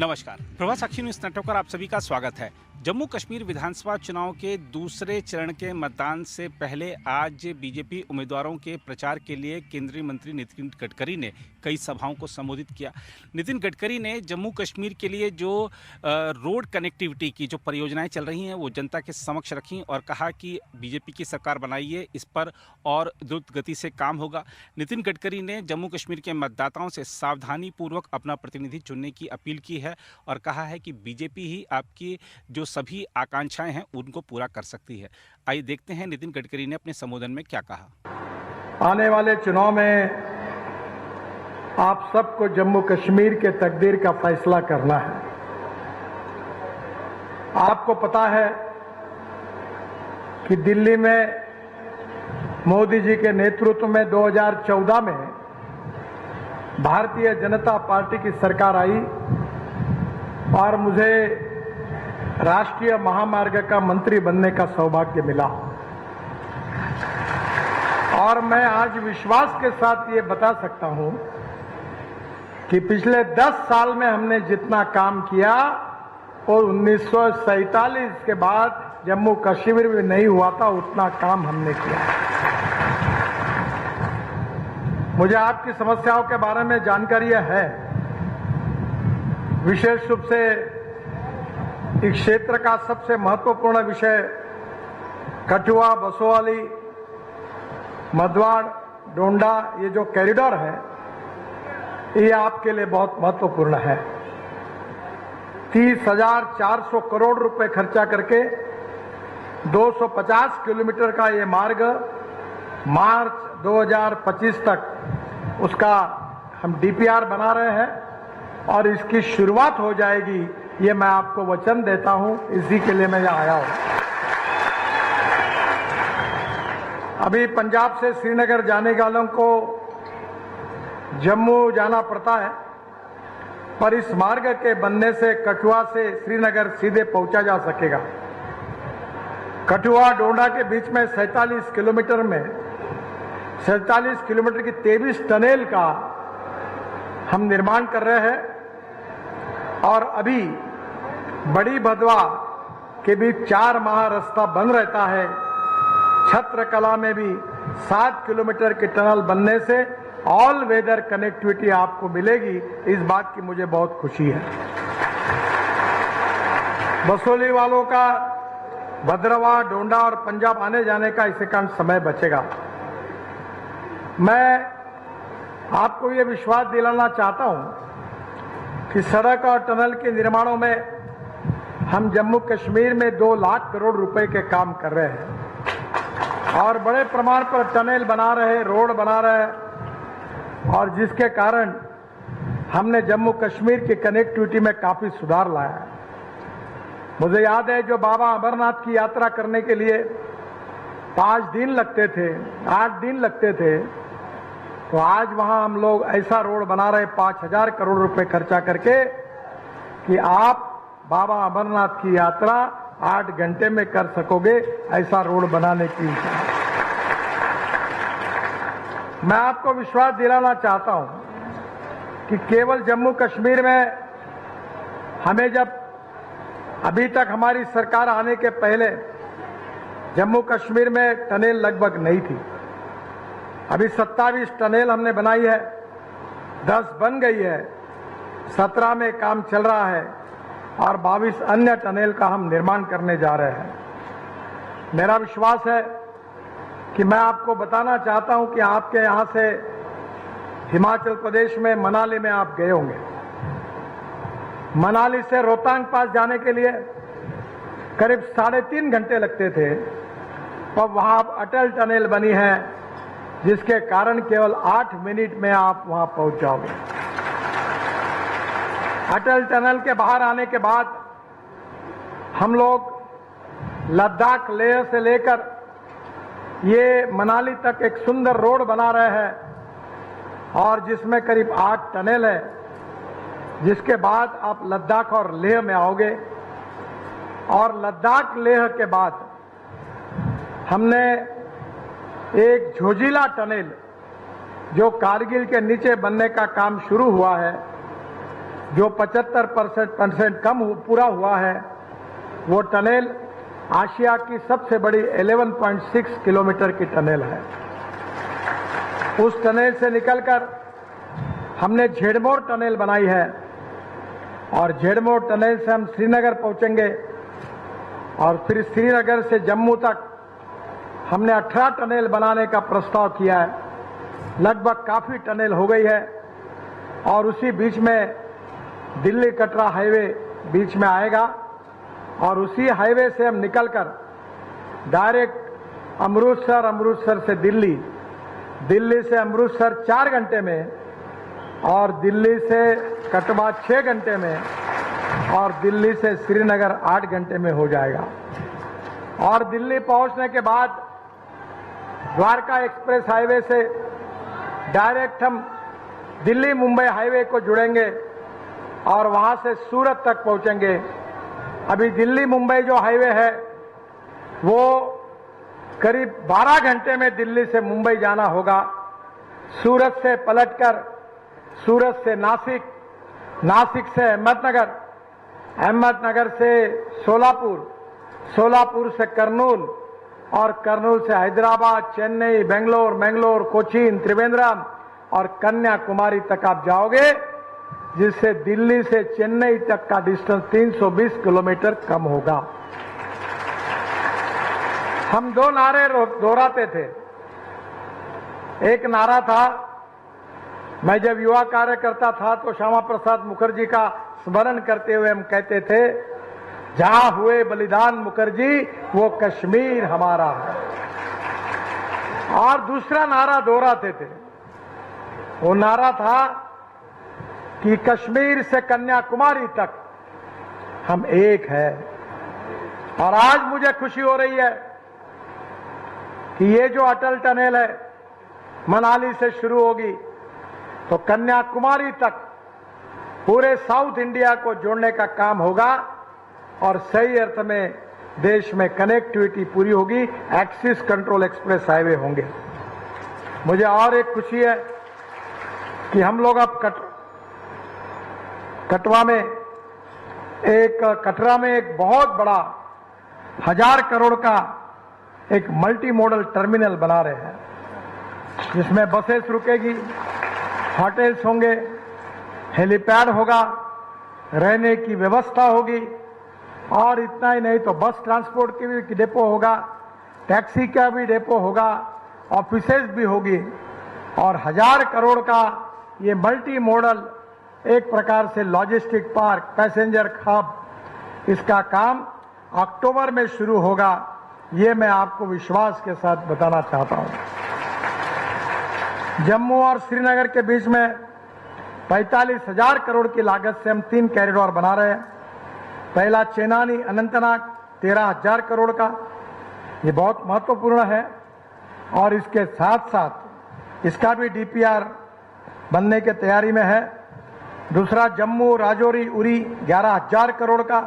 नमस्कार, प्रभा साक्षी news network पर आप सभी का स्वागत है। जम्मू कश्मीर विधानसभा चुनाव के दूसरे चरण के मतदान से पहले आज बीजेपी उम्मीदवारों के प्रचार के लिए केंद्रीय मंत्री नितिन गडकरी ने कई सभाओं को संबोधित किया। नितिन गडकरी ने जम्मू कश्मीर के लिए जो रोड कनेक्टिविटी की जो परियोजनाएं चल रही हैं वो जनता के समक्ष रखी और कहा कि बीजेपी की सरकार बनाई है, इस पर और द्रुत गति से काम होगा। नितिन गडकरी ने जम्मू कश्मीर के मतदाताओं से सावधानीपूर्वक अपना प्रतिनिधि चुनने की अपील की है और कहा है कि बीजेपी ही आपकी जो सभी आकांक्षाएं हैं उनको पूरा कर सकती है। आइए देखते हैं नितिन गडकरी ने अपने संबोधन में क्या कहा। आने वाले चुनाव में आप सबको जम्मू कश्मीर के तकदीर का फैसला करना है। आपको पता है कि दिल्ली में मोदी जी के नेतृत्व में 2014 में भारतीय जनता पार्टी की सरकार आई और मुझे राष्ट्रीय महामार्ग का मंत्री बनने का सौभाग्य मिला और मैं आज विश्वास के साथ ये बता सकता हूं कि पिछले 10 साल में हमने जितना काम किया और 1947 के बाद जम्मू कश्मीर में नहीं हुआ था उतना काम हमने किया। मुझे आपकी समस्याओं के बारे में जानकारी है। विशेष रूप से इस क्षेत्र का सबसे महत्वपूर्ण विषय कठुआ, बसोवाली, मदवाड़, डोंडा ये जो कॉरिडोर है ये आपके लिए बहुत महत्वपूर्ण है। 30,400 करोड़ रुपए खर्चा करके 250 किलोमीटर का ये मार्ग मार्च 2025 तक उसका हम डीपीआर बना रहे हैं और इसकी शुरुआत हो जाएगी, ये मैं आपको वचन देता हूं। इसी के लिए मैं यहाँ आया हूं। अभी पंजाब से श्रीनगर जाने वालों को जम्मू जाना पड़ता है, पर इस मार्ग के बनने से कठुआ से श्रीनगर सीधे पहुंचा जा सकेगा। कठुआ डोंडा के बीच में 47 किलोमीटर में 47 किलोमीटर की 23 टनल का हम निर्माण कर रहे हैं और अभी बड़ी भदवा के बीच 4 माह रास्ता बंद रहता है। छत्रकला में भी 7 किलोमीटर की टनल बनने से ऑल वेदर कनेक्टिविटी आपको मिलेगी। इस बात की मुझे बहुत खुशी है। बसोली वालों का भद्रवाह, डोंडा और पंजाब आने जाने का इससे कम समय बचेगा। मैं आपको ये विश्वास दिलाना चाहता हूं कि सड़क और टनल के निर्माणों में हम जम्मू कश्मीर में 2 लाख करोड़ रुपए के काम कर रहे हैं और बड़े प्रमाण पर टनल बना रहे, रोड बना रहे और जिसके कारण हमने जम्मू कश्मीर की कनेक्टिविटी में काफी सुधार लाया है। मुझे याद है जो बाबा अमरनाथ की यात्रा करने के लिए 5 दिन लगते थे, 8 दिन लगते थे, तो आज वहां हम लोग ऐसा रोड बना रहे 5,000 करोड़ रुपए खर्चा करके कि आप बाबा अमरनाथ की यात्रा 8 घंटे में कर सकोगे। ऐसा रोड बनाने की मैं आपको विश्वास दिलाना चाहता हूं कि केवल जम्मू कश्मीर में हमें जब अभी तक हमारी सरकार आने के पहले जम्मू कश्मीर में टनल लगभग नहीं थी। अभी 27 टनल हमने बनाई है, 10 बन गई है, 17 में काम चल रहा है और 22 अन्य टनल का हम निर्माण करने जा रहे हैं। मेरा विश्वास है कि मैं आपको बताना चाहता हूं कि आपके यहां से हिमाचल प्रदेश में मनाली में आप गए होंगे। मनाली से रोहतांग पास जाने के लिए करीब 3.5 घंटे लगते थे, और वहां अटल टनल बनी है जिसके कारण केवल 8 मिनट में आप वहां पहुंच जाओगे। अटल टनल के बाहर आने के बाद हम लोग लद्दाख लेह से लेकर ये मनाली तक एक सुंदर रोड बना रहे हैं और जिसमें करीब 8 टनल है, जिसके बाद आप लद्दाख और लेह में आओगे और लद्दाख लेह के बाद हमने एक झोजिला टनल जो कारगिल के नीचे बनने का काम शुरू हुआ है, जो 75% कम पूरा हुआ है, वो टनल आशिया की सबसे बड़ी 11.6 किलोमीटर की टनल है। उस टनल से निकलकर हमने झेड़मोर टनल बनाई है और झेड़मोर टनल से हम श्रीनगर पहुंचेंगे और फिर श्रीनगर से जम्मू तक हमने 18 टनल बनाने का प्रस्ताव किया है। लगभग काफी टनल हो गई है और उसी बीच में दिल्ली कटरा हाईवे बीच में आएगा और उसी हाईवे से हम निकलकर डायरेक्ट अमृतसर से दिल्ली, दिल्ली से अमृतसर 4 घंटे में और दिल्ली से कटवा 6 घंटे में और दिल्ली से श्रीनगर 8 घंटे में हो जाएगा। और दिल्ली पहुंचने के बाद द्वारका एक्सप्रेस हाईवे से डायरेक्ट हम दिल्ली मुंबई हाईवे को जुड़ेंगे और वहां से सूरत तक पहुंचेंगे। अभी दिल्ली मुंबई जो हाईवे है वो करीब 12 घंटे में दिल्ली से मुंबई जाना होगा। सूरत से पलटकर सूरत से नासिक, नासिक से अहमदनगर, अहमदनगर से सोलापुर, सोलापुर से कर्नूल और कर्नूल से हैदराबाद, चेन्नई, बेंगलोर, मंगलोर, कोचीन, त्रिवेंद्रम और कन्याकुमारी तक आप जाओगे, जिससे दिल्ली से चेन्नई तक का डिस्टेंस 320 किलोमीटर कम होगा। हम 2 नारे दोहराते थे। एक नारा था, मैं जब युवा कार्यकर्ता था तो श्यामा प्रसाद मुखर्जी का स्मरण करते हुए हम कहते थे, जहां हुए बलिदान मुखर्जी वो कश्मीर हमारा है। और दूसरा नारा दोहराते थे, वो नारा था कि कश्मीर से कन्याकुमारी तक हम एक है। और आज मुझे खुशी हो रही है कि ये जो अटल टनल है मनाली से शुरू होगी तो कन्याकुमारी तक पूरे साउथ इंडिया को जोड़ने का काम होगा और सही अर्थ में देश में कनेक्टिविटी पूरी होगी। एक्सिस कंट्रोल एक्सप्रेस हाईवे होंगे। मुझे और एक खुशी है कि हम लोग अब कटरा में एक बहुत बड़ा 1000 करोड़ का एक मल्टी मॉडल टर्मिनल बना रहे हैं, जिसमें बसेस रुकेगी, होटल्स होंगे, हेलीपैड होगा, रहने की व्यवस्था होगी और इतना ही नहीं तो बस ट्रांसपोर्ट की भी डेपो होगा, टैक्सी का भी डेपो होगा, ऑफिसेज भी होगी और 1000 करोड़ का ये मल्टी मॉडल एक प्रकार से लॉजिस्टिक पार्क, पैसेंजर हब, इसका काम अक्टूबर में शुरू होगा। ये मैं आपको विश्वास के साथ बताना चाहता हूं। जम्मू और श्रीनगर के बीच में 45,000 करोड़ की लागत से हम 3 कॉरिडोर बना रहे हैं। पहला चेनानी अनंतनाग 13,000 करोड़ का, ये बहुत महत्वपूर्ण है और इसके साथ साथ इसका भी डीपीआर बनने की तैयारी में है। दूसरा जम्मू राजौरी उरी 11,000 करोड़ का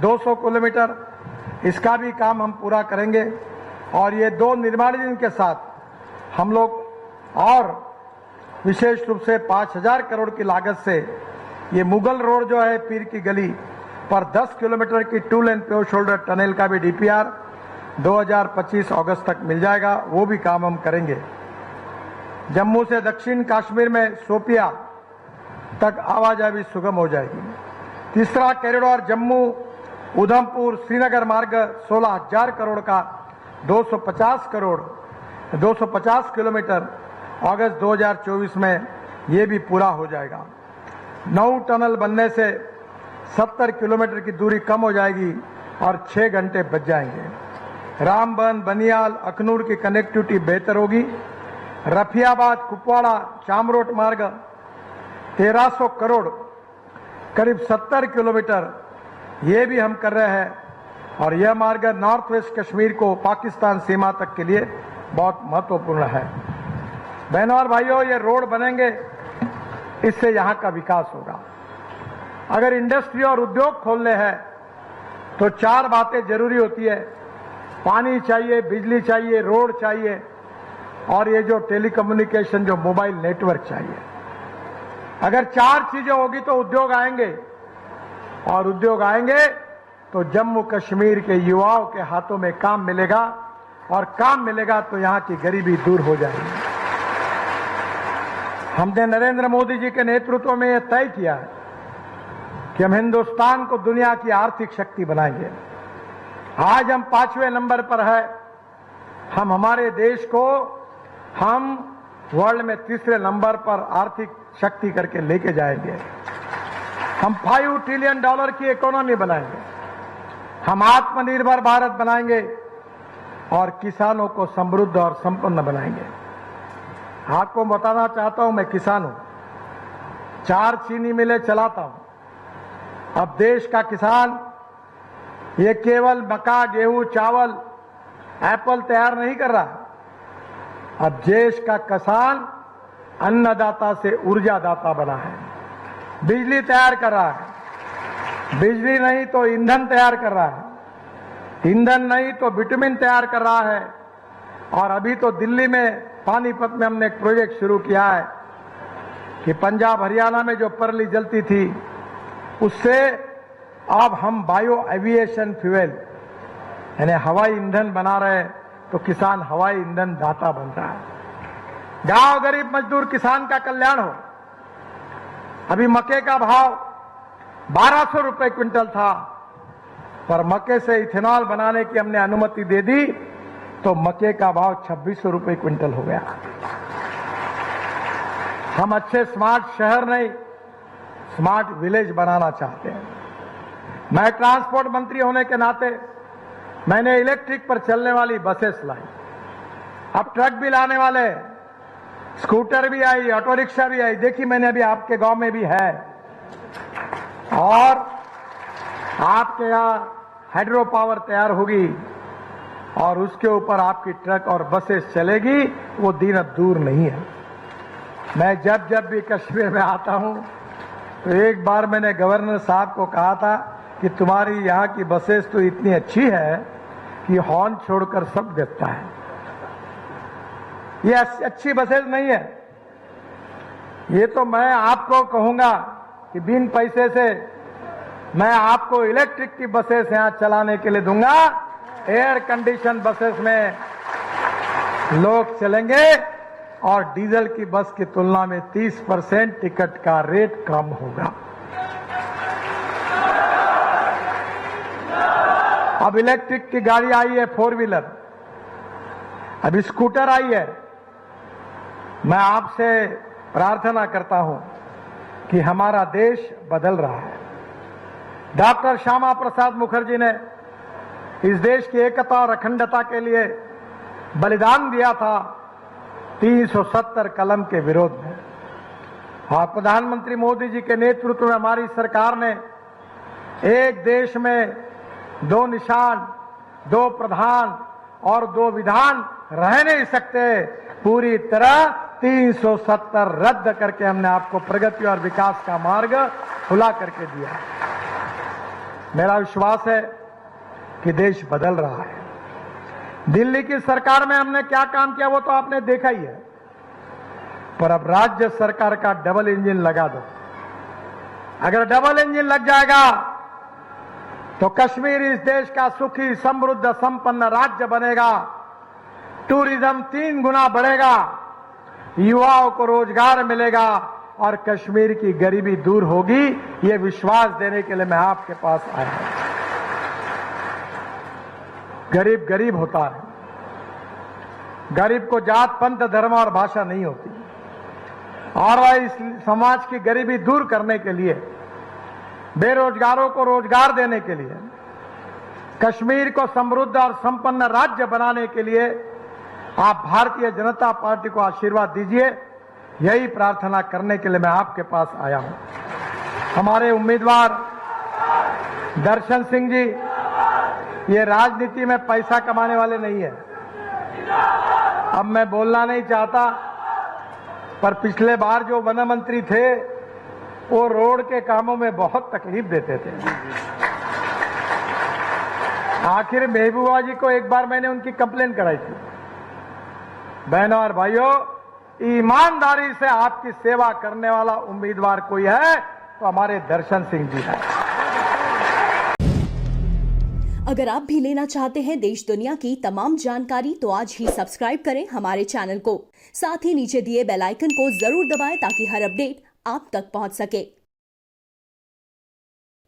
200 किलोमीटर, इसका भी काम हम पूरा करेंगे। और ये 2 निर्माण के साथ हम लोग और विशेष रूप से 5,000 करोड़ की लागत से ये मुगल रोड जो है पीर की गली पर 10 किलोमीटर की 2 लेन पेव शोल्डर टनल का भी डीपीआर 2025 अगस्त तक मिल जाएगा, वो भी काम हम करेंगे। जम्मू से दक्षिण कश्मीर में शोपिया तक आवाजाही सुगम हो जाएगी। तीसरा कॉरिडोर जम्मू उधमपुर श्रीनगर मार्ग 16,000 करोड़ का 250 किलोमीटर अगस्त 2024 में ये भी पूरा हो जाएगा। 9 टनल बनने से 70 किलोमीटर की दूरी कम हो जाएगी और 6 घंटे बच जाएंगे। रामबन, बनियाल, अखनूर की कनेक्टिविटी बेहतर होगी। रफियाबाद, कुपवाड़ा, चामरोट मार्ग 1300 करोड़, करीब 70 किलोमीटर, ये भी हम कर रहे हैं और यह मार्ग नॉर्थ वेस्ट कश्मीर को पाकिस्तान सीमा तक के लिए बहुत महत्वपूर्ण है। बहनों और भाइयों, ये रोड बनेंगे, इससे यहां का विकास होगा। अगर इंडस्ट्री और उद्योग खोलने हैं तो 4 बातें जरूरी होती है, पानी चाहिए, बिजली चाहिए, रोड चाहिए और ये जो टेलीकम्युनिकेशन जो मोबाइल नेटवर्क चाहिए। अगर 4 चीजें होगी तो उद्योग आएंगे, और उद्योग आएंगे तो जम्मू कश्मीर के युवाओं के हाथों में काम मिलेगा, और काम मिलेगा तो यहां की गरीबी दूर हो जाएगी। हमने नरेंद्र मोदी जी के नेतृत्व में यह तय किया है कि हम हिंदुस्तान को दुनिया की आर्थिक शक्ति बनाएंगे। आज हम 5वें नंबर पर है। हम हमारे देश को हम वर्ल्ड में 3रे नंबर पर आर्थिक शक्ति करके लेके जाएंगे। हम $5 ट्रिलियन की इकोनॉमी बनाएंगे। हम आत्मनिर्भर भारत बनाएंगे और किसानों को समृद्ध और संपन्न बनाएंगे। आपको बताना चाहता हूं, मैं किसान हूं, 4 चीनी मिलें चलाता हूं। अब देश का किसान ये केवल मक्का, गेहूं, चावल, एप्पल तैयार नहीं कर रहा। अब देश का किसान अन्नदाता से ऊर्जादाता बना है। बिजली तैयार कर रहा है, बिजली नहीं तो ईंधन तैयार कर रहा है, ईंधन नहीं तो विटामिन तैयार कर रहा है। और अभी तो दिल्ली में पानीपत में हमने एक प्रोजेक्ट शुरू किया है कि पंजाब हरियाणा में जो परली जलती थी उससे अब हम बायो एविएशन फ्यूल यानी हवाई ईंधन बना रहे हैं, तो किसान हवाई ईंधन दाता बन रहा है। गांव गरीब मजदूर किसान का कल्याण हो। अभी मक्के का भाव 1200 रुपए क्विंटल था, पर मक्के से इथेनॉल बनाने की हमने अनुमति दे दी तो मक्के का भाव 2600 रुपए क्विंटल हो गया। हम अच्छे स्मार्ट शहर नहीं, स्मार्ट विलेज बनाना चाहते हैं। मैं ट्रांसपोर्ट मंत्री होने के नाते मैंने इलेक्ट्रिक पर चलने वाली बसेस लाई। अब ट्रक भी लाने वाले, स्कूटर भी आई, ऑटो रिक्शा भी आई। देखिए मैंने अभी आपके गांव में भी है, और आपके यहां हाइड्रो पावर तैयार होगी और उसके ऊपर आपकी ट्रक और बसेस चलेगी। वो दिन अब दूर नहीं है। मैं जब जब भी कश्मीर में आता हूं तो एक बार मैंने गवर्नर साहब को कहा था कि तुम्हारी यहाँ की बसेस तो इतनी अच्छी है कि हॉर्न छोड़कर सब देखता है। ये अच्छी बसेस नहीं है। ये तो मैं आपको कहूंगा कि बिन पैसे से मैं आपको इलेक्ट्रिक की बसेस यहां चलाने के लिए दूंगा। एयर कंडीशन बसेस में लोग चलेंगे और डीजल की बस की तुलना में 30% टिकट का रेट कम होगा। अब इलेक्ट्रिक की गाड़ी आई है, 4 व्हीलर, अभी स्कूटर आई है। मैं आपसे प्रार्थना करता हूं कि हमारा देश बदल रहा है। डॉक्टर श्यामा प्रसाद मुखर्जी ने इस देश की एकता और अखंडता के लिए बलिदान दिया था 370 कलम के विरोध में। और प्रधानमंत्री मोदी जी के नेतृत्व में हमारी सरकार ने एक देश में 2 निशान, 2 प्रधान और 2 विधान रह नहीं सकते। पूरी तरह 370 रद्द करके हमने आपको प्रगति और विकास का मार्ग खुला करके दिया। मेरा विश्वास है कि देश बदल रहा है। दिल्ली की सरकार में हमने क्या काम किया वो तो आपने देखा ही है, पर अब राज्य सरकार का डबल इंजन लगा दो। अगर डबल इंजन लग जाएगा तो कश्मीर इस देश का सुखी, समृद्ध, संपन्न राज्य बनेगा। टूरिज्म 3 गुना बढ़ेगा, युवाओं को रोजगार मिलेगा और कश्मीर की गरीबी दूर होगी। ये विश्वास देने के लिए मैं आपके पास आया हूं। गरीब गरीब होता है। गरीब को जात, पंथ, धर्म और भाषा नहीं होती। और वह इस समाज की गरीबी दूर करने के लिए, बेरोजगारों को रोजगार देने के लिए, कश्मीर को समृद्ध और संपन्न राज्य बनाने के लिए आप भारतीय जनता पार्टी को आशीर्वाद दीजिए। यही प्रार्थना करने के लिए मैं आपके पास आया हूं। हमारे उम्मीदवार दर्शन सिंह जी ये राजनीति में पैसा कमाने वाले नहीं है। अब मैं बोलना नहीं चाहता, पर पिछले बार जो वन मंत्री थे वो रोड के कामों में बहुत तकलीफ देते थे। आखिर महबूबा जी को एक बार मैंने उनकी कंप्लेन कराई थी। बहनों और भाइयों, ईमानदारी से आपकी सेवा करने वाला उम्मीदवार कोई है तो हमारे दर्शन सिंह जी हैं। अगर आप भी लेना चाहते हैं देश दुनिया की तमाम जानकारी तो आज ही सब्सक्राइब करें हमारे चैनल को। साथ ही नीचे दिए बेल आइकन को जरूर दबाएं ताकि हर अपडेट आप तक पहुंच सके।